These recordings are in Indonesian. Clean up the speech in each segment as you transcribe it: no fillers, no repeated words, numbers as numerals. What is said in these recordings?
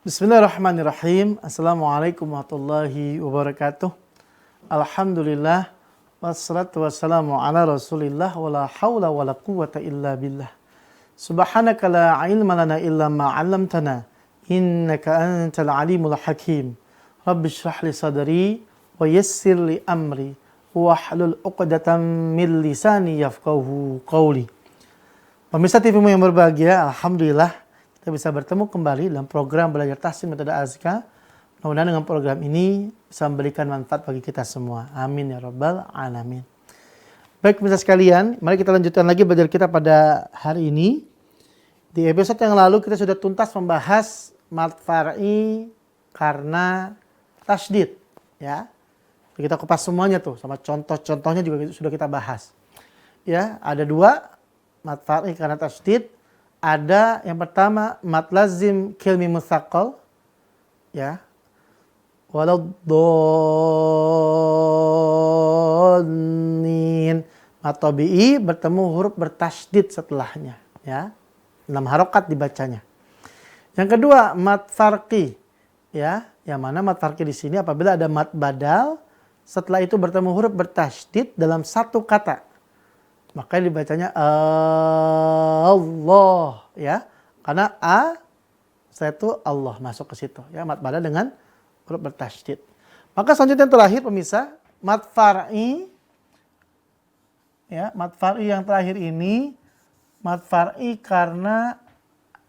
Bismillahirrahmanirrahim. Assalamualaikum warahmatullahi wabarakatuh. Alhamdulillah. Wassalatu wassalamu ala rasulillah. Wala hawla wala quwwata illa billah. Subhanaka la ilma lana illa ma'allamtana. Innaka antal alimul hakim. Rabbi syrah li sadri. Wa yassir li amri. Wahlul uqdatan min lisani yafqahu qawli. Pemirsa TVmu yang berbahagia, Alhamdulillah. Kita bisa bertemu kembali dalam program Belajar Tahsin Metode Azkar. Mudah-mudahan dengan program ini bisa memberikan manfaat bagi kita semua. Amin ya rabbal alamin. Baik pemirsa sekalian, mari kita lanjutkan lagi belajar kita pada hari ini. Di episode yang lalu kita sudah tuntas membahas mad far'i karena tasydid, ya. Kita kupas semuanya tuh, sama contoh-contohnya juga sudah kita bahas. Ya, ada dua mad far'i karena tasydid. Ada yang pertama mad lazim kilmi mutsaqqal, ya. Waladhdallin. Mad tabi'i bertemu huruf bertasydid setelahnya, ya. 6 harokat dibacanya. Yang kedua mad farqi, ya. Yang mana mad farqi di sini apabila ada mad badal setelah itu bertemu huruf bertasydid dalam satu kata. Makanya dibacanya Allah, ya. Karena saya itu Allah masuk ke situ, ya. Mad badal dengan huruf bertasydid. Maka selanjutnya yang terakhir pemirsa, mad far'i, ya. Mad far'i yang terakhir ini mad far'i karena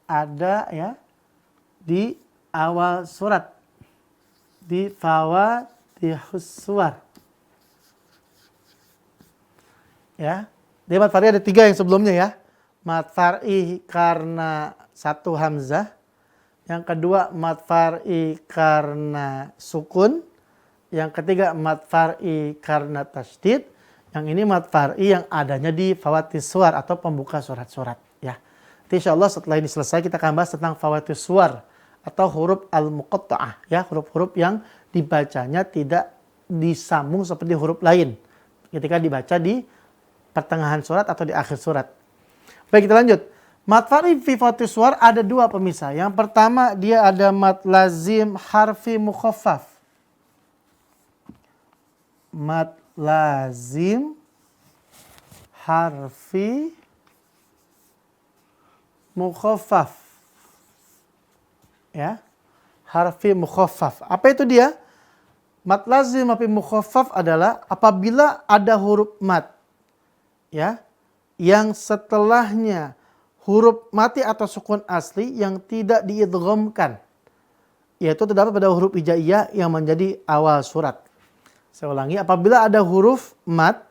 ada, ya, di awal surat, di fawadihus suwar, ya. Di mad far'i ada 3 yang sebelumnya, ya. Mad far'i karena satu hamzah. Yang kedua mad far'i karena sukun. Yang ketiga mad far'i karena tasydid. Yang ini mad far'i yang adanya di fawatis suwar atau pembuka surat-surat, ya. Insyaallah setelah ini selesai kita akan bahas tentang fawatis suwar atau huruf al-muqatta'ah, ya, huruf-huruf yang dibacanya tidak disambung seperti huruf lain ketika dibaca di pertengahan surat atau di akhir surat. Baik, kita lanjut. Mad far'i fi fawatis suwar ada 2 pemirsa. Yang pertama dia ada mad lazim harfi mukhaffaf. Mad lazim harfi mukhaffaf, ya. Harfi mukhaffaf. Apa itu dia? Mad lazim harfi mukhaffaf adalah apabila ada huruf mad, ya, yang setelahnya huruf mati atau sukun asli yang tidak diidghamkan, yaitu terdapat pada huruf hijaiyah yang menjadi awal surat. Saya ulangi, apabila ada huruf mad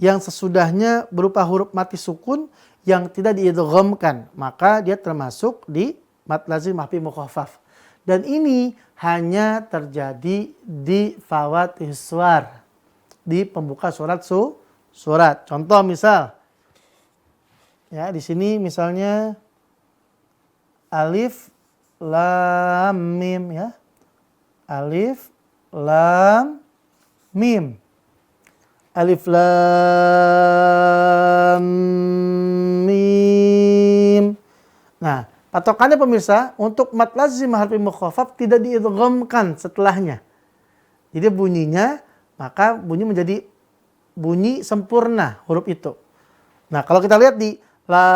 yang sesudahnya berupa huruf mati sukun yang tidak diidghamkan, maka dia termasuk di mad lazim harfi mukhaffaf. Dan ini hanya terjadi di fawatis suwar, di pembuka surat. Contoh misal, ya, di sini misalnya alif lam mim, ya. Alif lam mim. Alif lam mim. Nah, patokannya pemirsa untuk mad lazim harfi mukhaffaf tidak diidghamkan setelahnya. Jadi bunyinya, maka bunyi menjadi bunyi sempurna huruf itu. Nah, kalau kita lihat di lam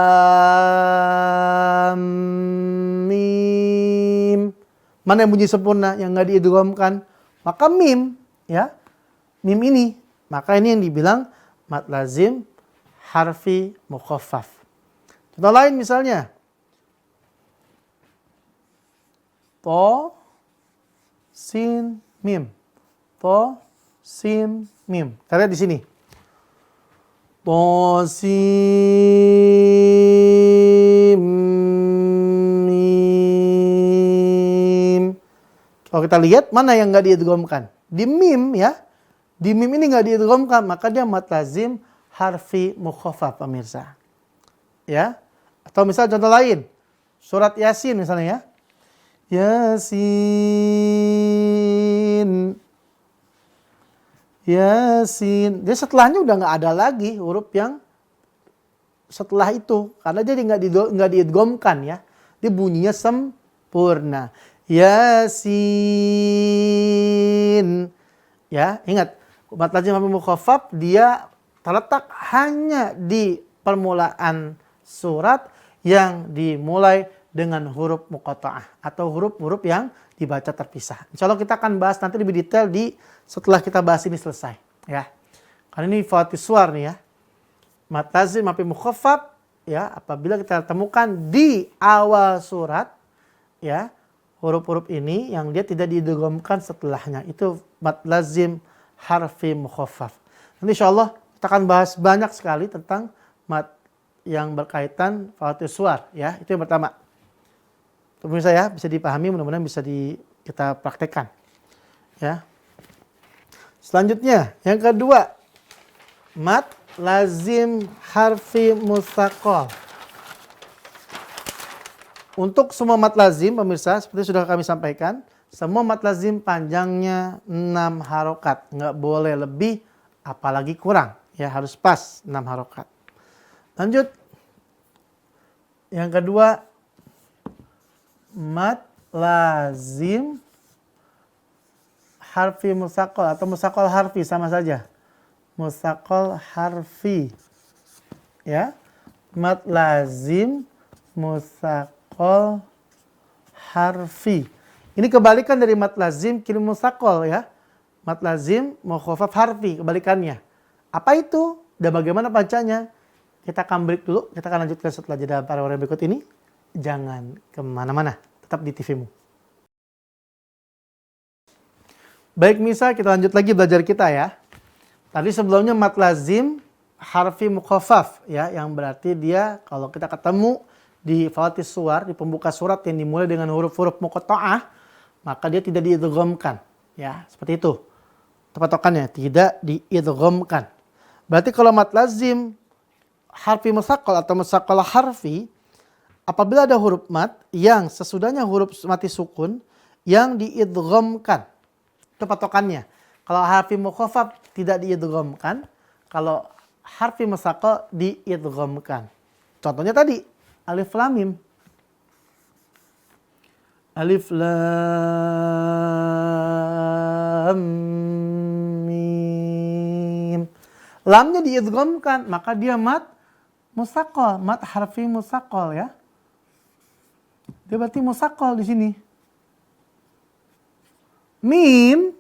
mim, mana yang bunyi sempurna yang nggak diidghamkan? Maka mim, ya. Mim ini, maka ini yang dibilang mad lazim harfi mukhaffaf. Contoh lain misalnya to sin mim. To sin mim. Kita lihat di sini. Tosim mim. Kalau kita lihat mana yang nggak diidghamkan? Di mim, ya. Di mim ini nggak diidghamkan, maka dia mad lazim harfi mukhaffaf pemirsa. Ya. Atau misal contoh lain. Surat Yasin misalnya, ya. Yasin. Yasin. Dia setelahnya udah nggak ada lagi huruf yang setelah itu, karena dia nggak diidghamkan, ya. Dia bunyinya sempurna. Yasin. Ya, ingat, mad lazim harfi mukhaffaf dia terletak hanya di permulaan surat yang dimulai dengan huruf muqatta'ah atau huruf-huruf yang dibaca terpisah. Insya Allah kita akan bahas nanti lebih detail setelah kita bahas ini selesai. Ya, karena ini fawatis suar nih ya. Mad lazim harfi mukhaffaf ya, apabila kita temukan di awal surat ya, huruf-huruf ini yang dia tidak diidghamkan setelahnya, itu mad lazim harfi mukhaffaf. Nanti insyaallah kita akan bahas banyak sekali tentang mad yang berkaitan fawatis suar ya. Itu yang pertama. Pemirsa ya, bisa dipahami, mudah-mudahan bisa kita praktekkan. Ya. Selanjutnya, yang kedua, mad lazim harfi mustaqal. Untuk semua mad lazim, pemirsa, seperti sudah kami sampaikan, semua mad lazim panjangnya 6 harokat. Nggak boleh lebih, apalagi kurang. Ya, harus pas 6 harokat. Lanjut. Yang kedua, mad lazim harfi mustaqal atau mustaqal harfi, sama saja. Mustaqal harfi. Ya. Mad lazim mustaqal harfi. Ini kebalikan dari mad lazim kirim mustaqal ya. Mad lazim mukhaffaf harfi, kebalikannya. Apa itu dan bagaimana bacanya? Kita akan break dulu, kita akan lanjutkan setelah jeda para orang berikut ini. Jangan kemana-mana, tetap di TV-mu. Baik Misa, kita lanjut lagi belajar kita ya. Tadi sebelumnya mad lazim harfi mukhaffaf ya, yang berarti dia kalau kita ketemu di fawatis suar, di pembuka surat yang dimulai dengan huruf-huruf muqatta'ah, maka dia tidak diidghamkan. Ya, seperti itu. Patokannya tidak diidghamkan. Berarti kalau mad lazim harfi mustaqal atau mustaqal harfi, apabila ada huruf mad yang sesudahnya huruf mati sukun yang diidghamkan. Itu patokannya. Kalau harfi mukhaffaf tidak diidghamkan, kalau harfi mustaqal diidghamkan. Contohnya tadi alif lam mim. Alif lam mim. Lamnya diidghamkan, maka dia mad mustaqal, mad harfi mustaqal ya. Dia berarti mustaqal di sini. Mim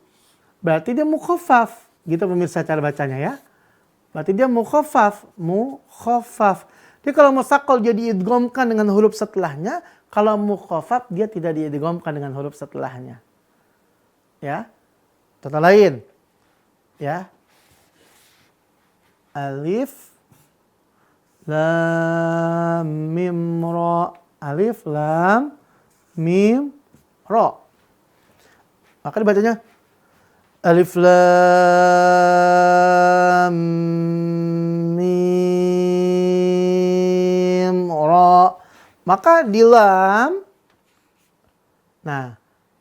berarti dia mukhaffaf. Gitu pemirsa cara bacanya ya. Berarti dia mukhaffaf, mukhaffaf. Jadi kalau mustaqal dia diidghamkan dengan huruf setelahnya, kalau mukhaffaf dia tidak diidghamkan dengan huruf setelahnya. Ya. Contoh lain. Ya. Alif lam mim ra. Alif lam mim ra. Maka dibacanya alif lam mim ra. Maka di lam, nah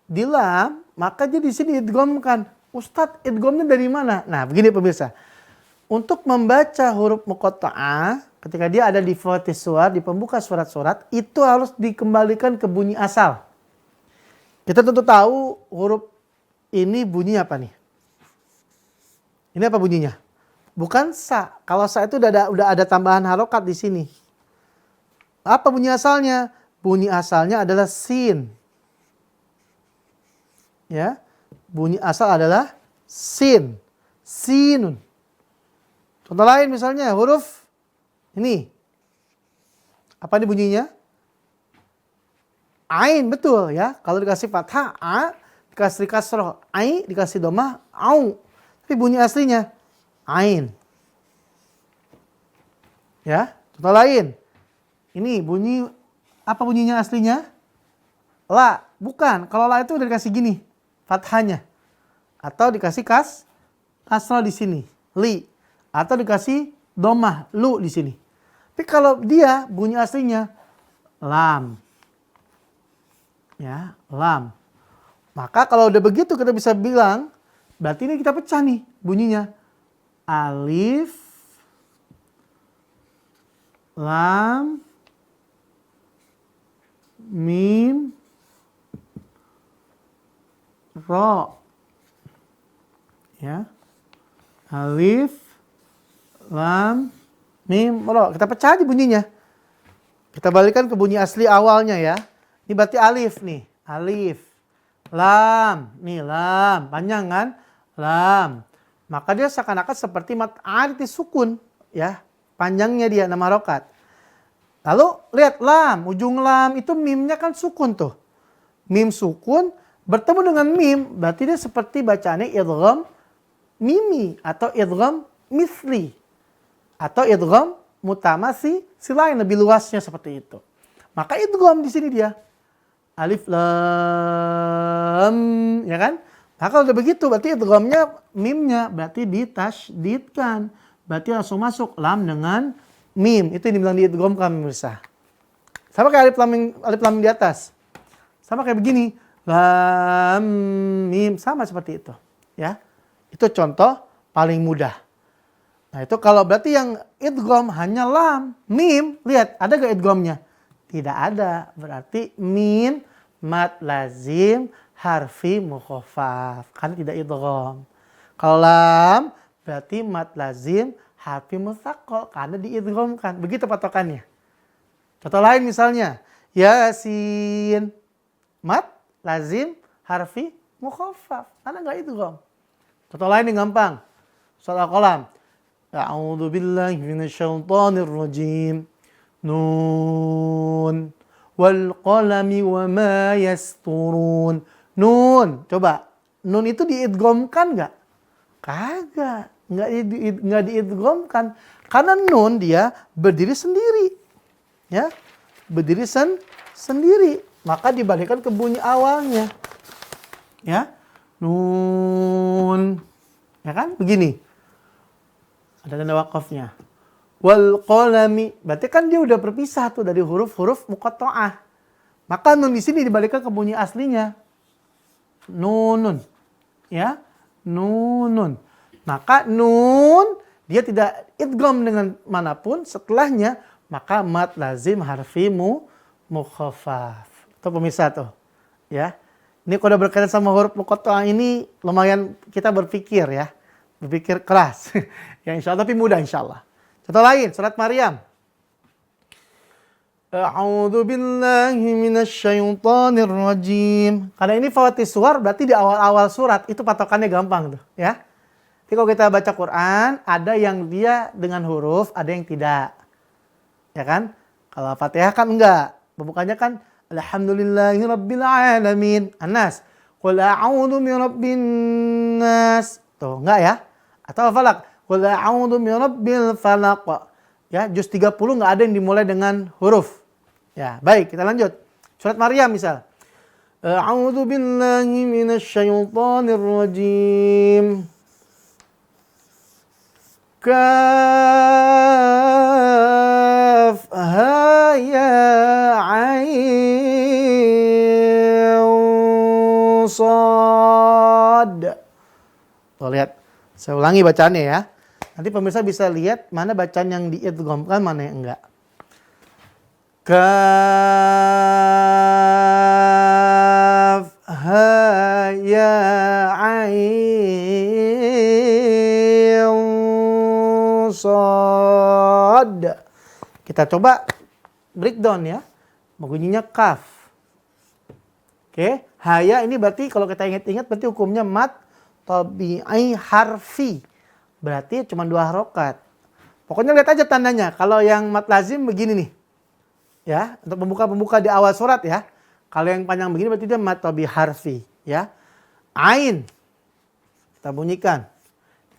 di lam maka jadi di sini idghamkan. Ustadz, idghamnya dari mana? Nah begini pemirsa, untuk membaca huruf muqatta'ah ketika dia ada di fawatis suar, di pembuka surat-surat, itu harus dikembalikan ke bunyi asal. Kita tentu tahu huruf ini bunyinya apa nih? Ini apa bunyinya? Bukan sa. Kalau sa itu udah ada tambahan harokat di sini. Apa bunyi asalnya? Bunyi asalnya adalah sin. Ya. Bunyi asal adalah sin. Sinun. Contoh lain misalnya huruf ini. Apa ini bunyinya? Ain, betul ya. Kalau dikasih fathah a, dikasih kasroh ai, dikasih domah au. Tapi bunyi aslinya ain. Ya, contoh lain. Ini bunyi, apa bunyinya aslinya? La, bukan. Kalau la itu udah dikasih gini, fathahnya. Atau dikasih kasroh di sini, li. Atau dikasih domah, lu di sini. Tapi kalau dia bunyi aslinya lam. Ya, lam. Maka kalau udah begitu kita bisa bilang, berarti ini kita pecah nih bunyinya. Alif, lam, mim, ro. Ya. Alif, lam, mim, ro. Kita pecah aja bunyinya. Kita balikan ke bunyi asli awalnya ya. Ini berarti alif nih. Alif. Lam. Nih lam. Panjang kan? Lam. Maka dia seakan-akan seperti mat arti sukun. Ya. Panjangnya dia 6 harokat. Lalu lihat lam. Ujung lam itu mimnya kan sukun tuh. Mim sukun bertemu dengan mim. Berarti dia seperti bacaannya idgham mimi. Atau idgham misli. Atau idgham mutamasi lain lebih luasnya seperti itu. Maka idgham di sini dia. Alif lam, ya kan? Maka kalau udah begitu berarti idghamnya mimnya berarti ditasydidkan. Berarti langsung masuk lam dengan mim. Itu yang dibilang diidghamkan pemirsa. Sama kayak alif lam di atas. Sama kayak begini. Lam mim sama seperti itu, ya. Itu contoh paling mudah. Nah itu kalau berarti yang idgham hanya lam, mim, lihat ada gak idghamnya? Tidak ada, berarti min, mad lazim, harfi mukhaffaf, kan tidak idgham. Kalau lam, berarti mad lazim, harfi mutsaqqal, karena diidghamkan. Begitu patokannya. Contoh lain misalnya, Yasin, mad lazim, harfi mukhaffaf, karena gak idgham. Contoh lain yang gampang, surat Al-Qalam. A'udzu billahi minasyaitonir rajim. Nun wal qalami wama yasturun. Nun, coba. Nun itu diidghamkan enggak? Kagak, enggak diidghamkan. Karena nun dia berdiri sendiri. Ya. Berdiri sendiri. Maka dibalikkan ke bunyi awalnya. Ya. Nun. Ya kan? Begini. Ada tanda wakafnya. Wal qalami, berarti kan dia udah berpisah tuh dari huruf-huruf muqatta'ah. Maka nun di sini dibalikkan ke bunyi aslinya. Nunun. Ya, nunun. Maka nun dia tidak idgham dengan manapun setelahnya, maka mad lazim harfi mukhaffaf. Itu pemirsa tuh. Ya. Ini kalau udah berkaitan sama huruf muqatta'ah ini lumayan kita berpikir ya. Berpikir keras. Ya insya Allah, tapi mudah insya Allah. Contoh lain, surat Maryam. A'udzu billahi minasyaitonir rajim. Karena ini fawati suwar berarti di awal-awal surat itu patokannya gampang tuh, ya. Tapi kalau kita baca Quran, ada yang dia dengan huruf, ada yang tidak. Ya kan? Kalau Fatihah kan enggak. Pembukanya kan alhamdulillahirabbil alamin. An-Nas. Qul a'udzu birabbin nas. Tuh, enggak ya? Atau Al-Falaq. Qul a'udzu birabbil falaq. Ya, juz 30 enggak ada yang dimulai dengan huruf. Ya, baik, kita lanjut. Surat Maryam misal. A'udzu billahi minasyaitonir rajim. Kaf ha ya ain sad. Tuh, lihat. Saya ulangi bacaannya ya. Nanti pemirsa bisa lihat mana bacaan yang diidghamkan, mana yang enggak. Kaf ha ya ain sad. Kita coba breakdown ya. Bunyinya kaf. Oke, haya ini berarti kalau kita ingat-ingat berarti hukumnya mad tabi'i harfi. Berarti cuma 2 harokat. Pokoknya lihat aja tandanya. Kalau yang mad lazim begini nih. Ya, untuk pembuka-pembuka di awal surat ya. Kalau yang panjang begini berarti dia mad tabi'i harfi. Ya. Ain. Kita bunyikan.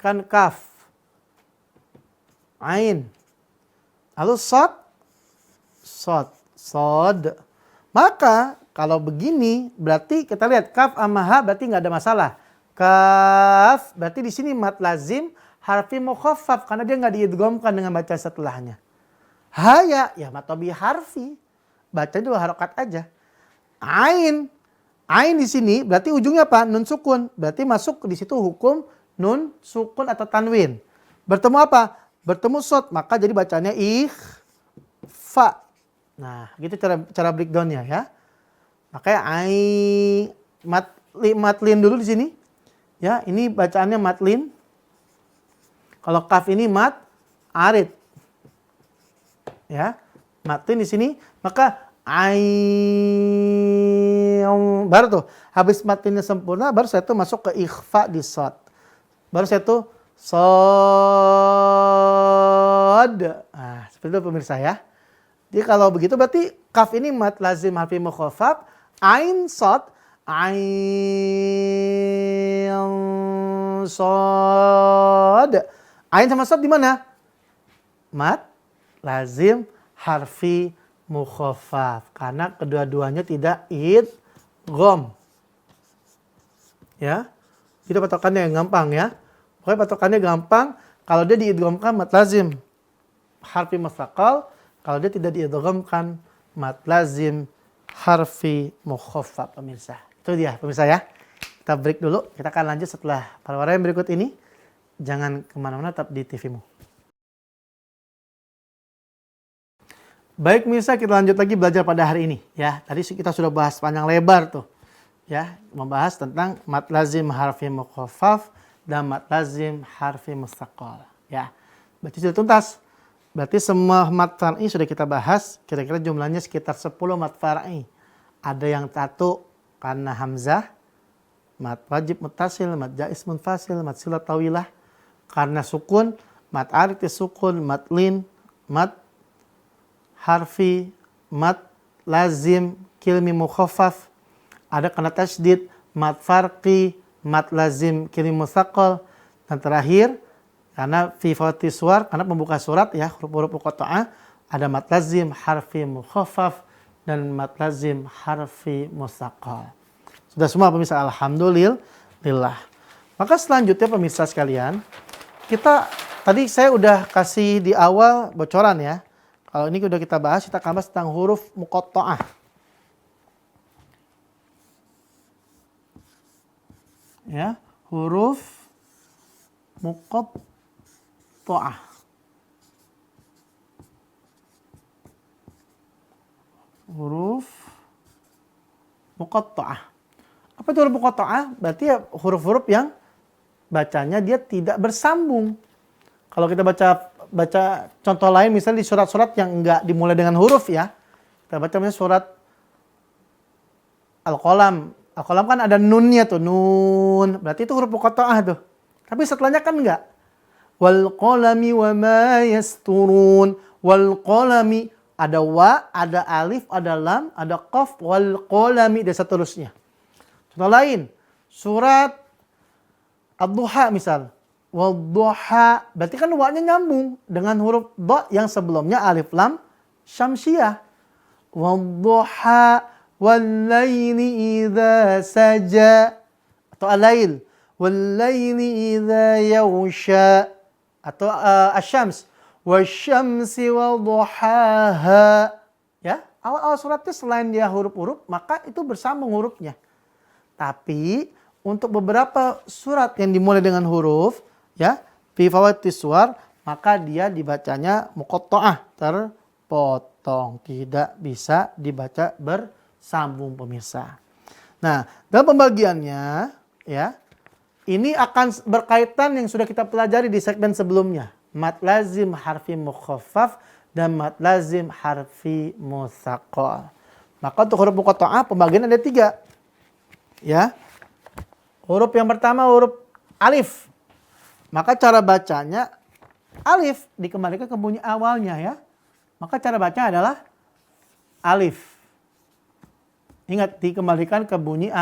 Kan kaf. Ain. Lalu sod. Sod. Sod. Maka kalau begini berarti kita lihat kaf sama ha berarti nggak ada masalah. Kaf, berarti di sini mad lazim harfi mukhaffaf karena dia nggak diidghamkan dengan baca setelahnya. Haya, ya mad tabi'i harfi, baca 2 harokat aja. Ain, ain di sini berarti ujungnya apa? Nun sukun, berarti masuk di situ hukum nun sukun atau tanwin. Bertemu apa? Bertemu sod, maka jadi bacanya ikhfa. Nah, gitu cara breakdownnya ya. Makanya mad matlin dulu di sini. Ya, ini bacaannya matlin. Kalau kaf ini mat arid. Ya, matlin di sini, maka baru tuh habis matlinnya sempurna, baru saya tuh masuk ke ikhfa di shad. Baru saya tuh shad. Nah, seperti itu pemirsa ya. Jadi kalau begitu berarti kaf ini mat lazim harfi mukhaffaf, ain shad, ain shad. Ain sama shad di mana? Mat lazim harfi mukhaffaf, karena kedua-duanya tidak idgham. Ya. Itu patokannya yang gampang ya. Pokoknya patokannya gampang, kalau dia diidghamkan mat lazim harfi mustaqal, kalau dia tidak diidghamkan mat lazim harfi mukhaffaf pemirsa. Itu dia pemirsa ya. Kita break dulu, kita akan lanjut setelah para yang berikut ini. Jangan kemana-mana, tetap di TV-mu. Baik pemirsa, kita lanjut lagi belajar pada hari ini ya. Tadi kita sudah bahas panjang lebar tuh ya, membahas tentang mat lazim harfi mukhaffaf dan mat lazim harfi mustaqal ya. Berarti sudah tuntas. Berarti semua mat far'i sudah kita bahas, kira-kira jumlahnya sekitar 10 mat far'i. Ada yang satu karena hamzah, mat wajib muttasil, mat jaiz munfasil, mat silat tawilah. Karena sukun, mat arid sukun, mat lin, mat harfi, mat lazim kilmi mukhaffaf. Ada karena tasydid, mat farqi, mat lazim kilmi mustaqal. Dan terakhir karena fi fawati suwar, karena pembuka surat ya, huruf-huruf muqatta'ah, ada mat lazim harfi mukhaffaf dan mat lazim harfi mustaqal. Sudah semua pemirsa, alhamdulillah. Maka selanjutnya pemirsa sekalian, kita tadi saya udah kasih di awal bocoran ya. Kalau ini udah kita bahas, kita akan bahas tentang huruf muqatta'ah. Ya, huruf muqatta'ah. Huruf muqatta'ah. Apa itu huruf muqatta'ah? Berarti ya huruf-huruf yang bacanya dia tidak bersambung. Kalau kita baca contoh lain, misalnya di surat-surat yang enggak dimulai dengan huruf ya. Kita baca misalnya surat Al-Qalam. Al-Qalam kan ada nunnya tuh, nun. Berarti itu huruf muqatta'ah tuh. Tapi setelahnya kan enggak. Wal qalami wa ma yasturun. Wal qalami, ada wa, ada alif, ada lam, ada qaf, wal qalami, dan seterusnya. Contoh lain, surat Ad-Duha misal. Wadduha, berarti kan wa-nya nyambung dengan huruf dha yang sebelumnya alif lam syamsiyah. Wadduha wal-laili idza saja, atau al-lail wal-laili idza yaghsha, atau asy-syams wasyamsi wadduhaha. Ya, awal-awal suratnya selain dia huruf-huruf, maka itu bersambung hurufnya. Tapi untuk beberapa surat yang dimulai dengan huruf ya, fi fawatis suwar, maka dia dibacanya muqatta'ah, terpotong, tidak bisa dibaca bersambung pemirsa. Nah, dalam pembagiannya ya, ini akan berkaitan yang sudah kita pelajari di segmen sebelumnya, mat lazim harfi mukhaffaf dan mat lazim harfi mustaqal. Maka untuk huruf muqatta'ah pembagian ada 3 ya. Huruf yang pertama huruf alif. Maka cara bacanya alif dikembalikan ke bunyi awalnya ya. Maka cara baca adalah alif. Ingat, dikembalikan ke bunyi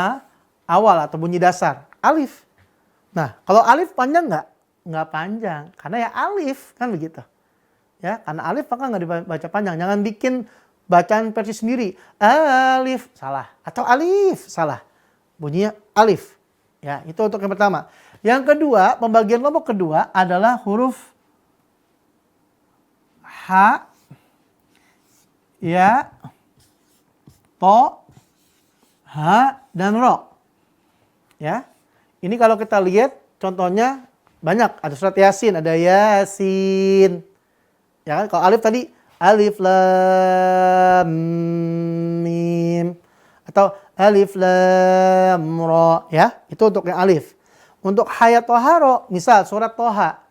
awal atau bunyi dasar. Alif. Nah, kalau alif panjang nggak? Nggak panjang. Karena ya alif, kan begitu. Ya, karena alif maka nggak dibaca panjang. Jangan bikin bacaan versi sendiri. Alif, salah. Atau alif, salah. Bunyinya alif. Ya, itu untuk yang pertama. Yang kedua, pembagian kelompok kedua adalah huruf ha, ya, to, ha, dan ro. Ya, ini kalau kita lihat contohnya banyak. Ada surat Yasin, ada Yasin. Ya kan? Kalau alif tadi alif lam mim, atau Alif lam ra, ya. Itu untuk yang alif. Untuk hayat toharo, misal surat Toha.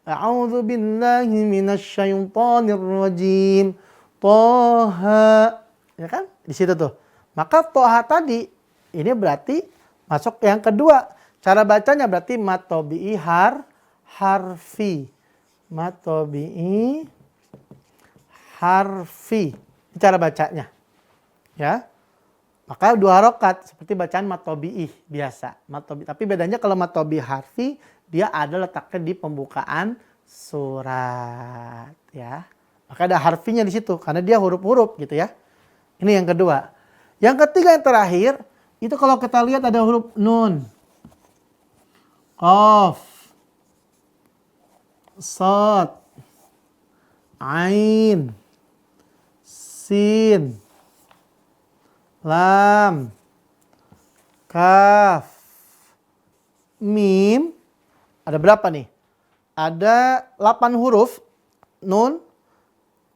A'udzu billahi minasyaitonir rajim. Toha. Ya kan? Di situ tuh. Maka Toha tadi ini berarti masuk yang kedua. Cara bacanya berarti mat tabi'i harfi. Mat tabi'i harfi. Ini cara bacanya. Ya. Maka 2 harokat seperti bacaan mat tabi'i biasa. Tapi bedanya kalau mat tabi'i harfi dia ada letaknya di pembukaan surat, ya. Maka ada harfinya di situ karena dia huruf-huruf gitu ya. Ini yang kedua. Yang ketiga yang terakhir itu kalau kita lihat ada huruf nun, qaf, shad, ain, sin, lam, kaf, mim. Ada berapa nih? Ada 8 huruf. Nun,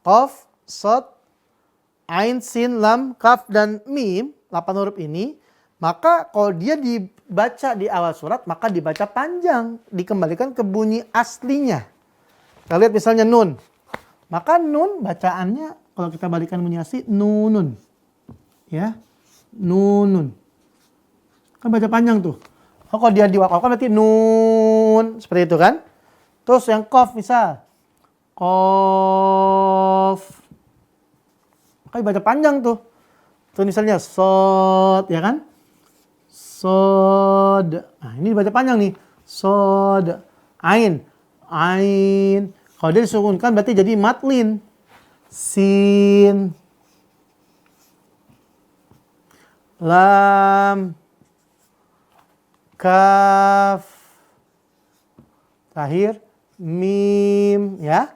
qaf, shad, ain, sin, lam, kaf, dan mim. 8 huruf ini. Maka kalau dia dibaca di awal surat, maka dibaca panjang. Dikembalikan ke bunyi aslinya. Kita lihat misalnya nun. Maka nun bacaannya, kalau kita balikan bunyi asli, nunun. Ya, nunun. Kan baca panjang tuh. Oh, kalau dia diwakafkan berarti nun. Seperti itu kan. Terus yang qaf misal. Qaf. Kan baca panjang tuh. Tuh misalnya sod, ya kan. Sod. Nah, ini dibaca panjang nih. Sod. Ain. Ain. Kalau dia disukunkan berarti jadi matlin. Sin. Lam, kaf, terakhir mim, ya.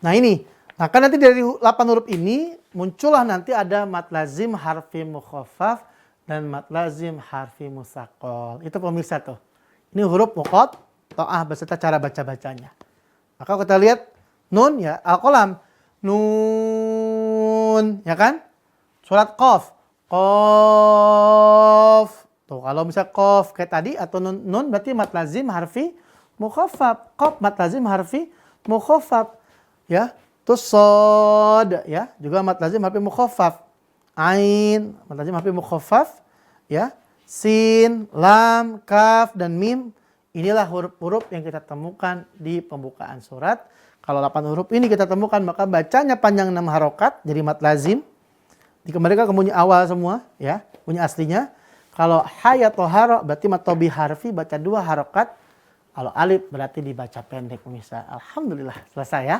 Nah ini, nah kan nanti dari 8 huruf ini muncullah nanti ada mat lazim harfi mukhaffaf dan mat lazim harfi musaqqal. Itu pemirsa tuh. Ini huruf muqatta'ah beserta cara baca-bacanya. Maka kita lihat nun ya, al-qalam, nun, ya kan? Surat qaf. Qaf. Tuh, kalau bisa qaf kayak tadi atau nun berarti mat lazim harfi mukhaffaf. Qaf mat lazim harfi mukhaffaf. Ya. Terus shad ya, juga mat lazim harfi mukhaffaf. Ain mat lazim harfi mukhaffaf, ya. Sin, lam, kaf dan mim. Inilah huruf-huruf yang kita temukan di pembukaan surat. Kalau 8 huruf ini kita temukan maka bacanya panjang 6 harokat jadi mat lazim. Dikembalikan ke bunyi awal semua, ya, bunyi aslinya. Kalau hayat toharo berarti mat tabi'i harfi baca 2 harokat. Kalau alif berarti dibaca pendek pemirsa. Alhamdulillah selesai ya.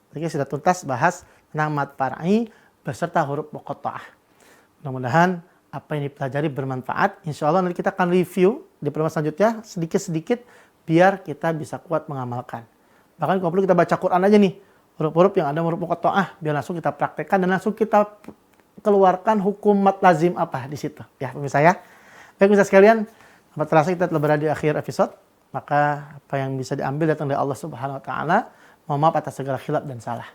Jadi sudah tuntas bahas tentang mat far'i beserta huruf muqatta'ah. Mudah-mudahan apa yang dipelajari bermanfaat. Insya Allah nanti kita akan review di pertemuan selanjutnya sedikit-sedikit biar kita bisa kuat mengamalkan. Bahkan kalau perlu kita baca Quran aja nih. Huruf-huruf yang ada huruf muqatta'ah biar langsung kita praktekkan dan langsung kita keluarkan hukum mat lazim apa di situ. Ya pemirsa ya. Baik pemirsa sekalian, sampai terasa kita telah berada di akhir episode. Maka apa yang bisa diambil datang dari Allah Subhanahu wa taala. Mohon maaf atas segala khilaf dan salah.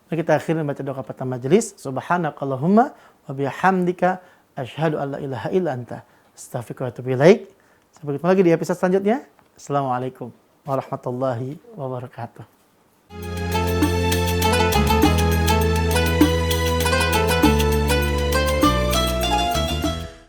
Mari kita akhiri membaca doa pertama majelis. Subhanakallahumma wa bihamdika asyhadu an la ilaha illa anta astaghfiruka wa atubu ilaik. Sampai ketemu lagi di episode selanjutnya. Assalamualaikum warahmatullahi wabarakatuh.